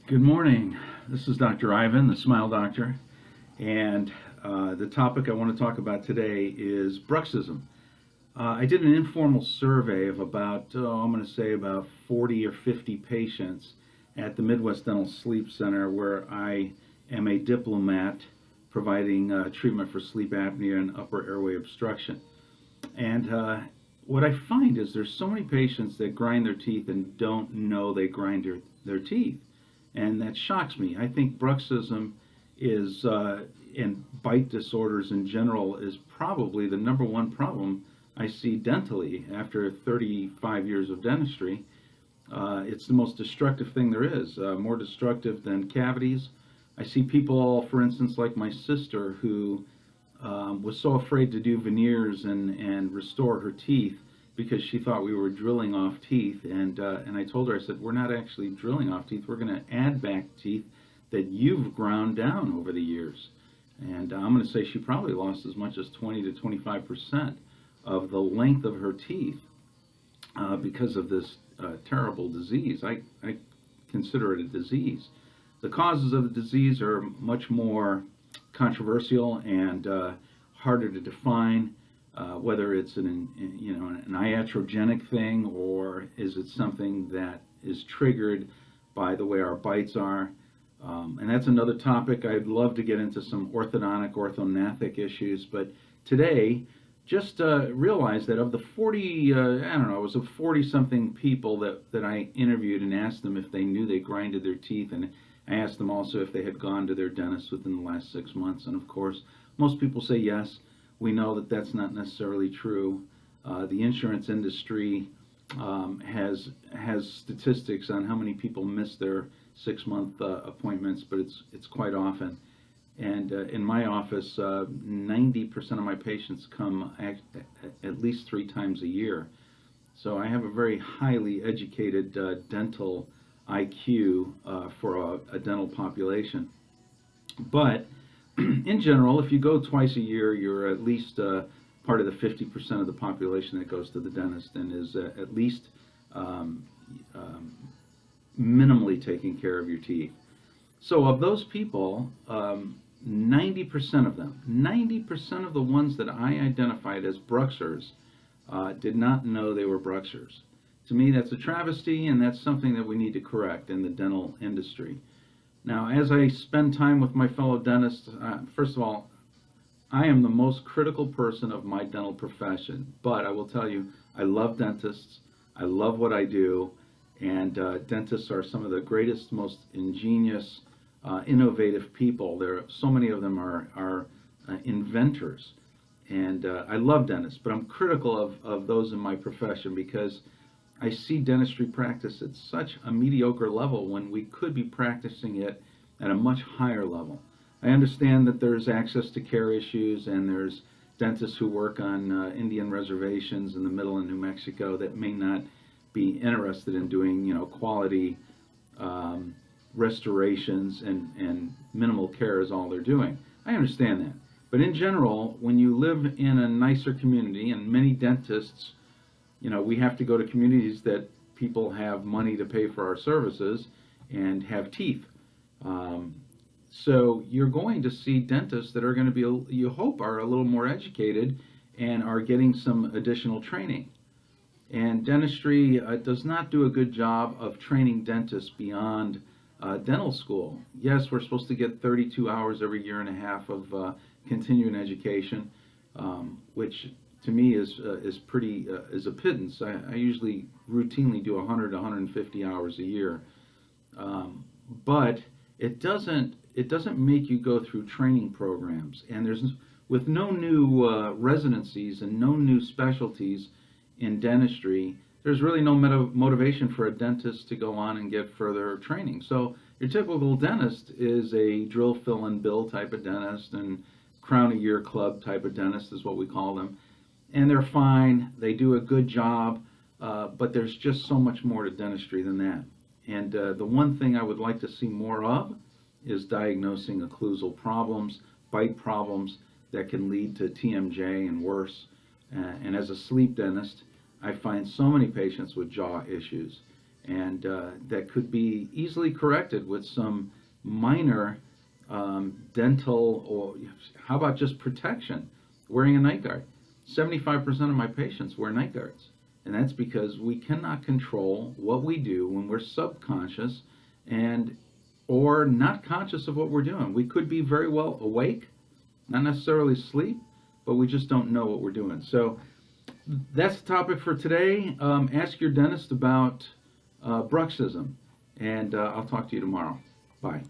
Good morning. This is Dr. Ivan, the Smile Doctor, and the topic I want to talk about today is bruxism. I did an informal survey of about, I'm going to say about 40 or 50 patients at the Midwest Dental Sleep Center, where I am a diplomat providing treatment for sleep apnea and upper airway obstruction. And what I find is there's so many patients that grind their teeth and don't know they grind their teeth. And that shocks me. I think bruxism is, and bite disorders in general, is probably the number one problem I see dentally after 35 years of dentistry. It's the most destructive thing there is, more destructive than cavities. I see people, for instance, like my sister, who was so afraid to do veneers and restore her teeth because she thought we were drilling off teeth. And I told her, I said, we're not actually drilling off teeth. We're going to add back teeth that you've ground down over the years. And I'm going to say she probably lost as much as 20 to 25% of the length of her teeth because of this terrible disease. I consider it a disease. The causes of the disease are much more controversial and harder to define. Whether it's an iatrogenic thing, or is it something that is triggered by the way our bites are. And that's another topic. I'd love to get into some orthodontic, orthognathic issues, but today, just realize that of the 40, it was 40-something people that I interviewed and asked them if they knew they grinded their teeth, and I asked them also if they had gone to their dentist within the last 6 months, and of course, most people say yes. We know that that's not necessarily true. The insurance industry has statistics on how many people miss their 6-month appointments, but it's quite often. And in my office, 90% of my patients come at least 3 times a year. So I have a very highly educated dental IQ for a dental population. But in general, if you go twice a year, you're at least part of the 50% of the population that goes to the dentist and is at least minimally taking care of your teeth. So of those people, 90% of them, 90% of the ones that I identified as bruxers did not know they were bruxers. To me, that's a travesty, and that's something that we need to correct in the dental industry. Now, as I spend time with my fellow dentists, first of all, I am the most critical person of my dental profession, but I will tell you, I love dentists, I love what I do, and dentists are some of the greatest, most ingenious, innovative people. So many of them are inventors, and I love dentists, but I'm critical of those in my profession because I see dentistry practice at such a mediocre level when we could be practicing it at a much higher level. I understand that there's access to care issues, and there's dentists who work on Indian reservations in the middle of New Mexico that may not be interested in doing, quality restorations, and minimal care is all they're doing. I understand that. But in general, when you live in a nicer community, and many dentists, we have to go to communities that people have money to pay for our services and have teeth. So you're going to see dentists that are going to be, you hope, are a little more educated and are getting some additional training. And dentistry does not do a good job of training dentists beyond dental school. Yes, we're supposed to get 32 hours every year and a half of continuing education, which to me is a pittance. I usually routinely do 100 to 150 hours a year, but it doesn't make you go through training programs. And with no new residencies and no new specialties in dentistry, there's really no motivation for a dentist to go on and get further training. So your typical dentist is a drill, fill, and bill type of dentist, and crown a year club type of dentist is what we call them. And they're fine, they do a good job, but there's just so much more to dentistry than that. And the one thing I would like to see more of is diagnosing occlusal problems, bite problems that can lead to TMJ and worse. And as a sleep dentist, I find so many patients with jaw issues. and that could be easily corrected with some minor dental, or how about just protection, wearing a night guard. 75% of my patients wear night guards, and that's because we cannot control what we do when we're subconscious and or not conscious of what we're doing. We could be very well awake, not necessarily asleep, but we just don't know what we're doing. So that's the topic for today. Ask your dentist about bruxism, and I'll talk to you tomorrow. Bye.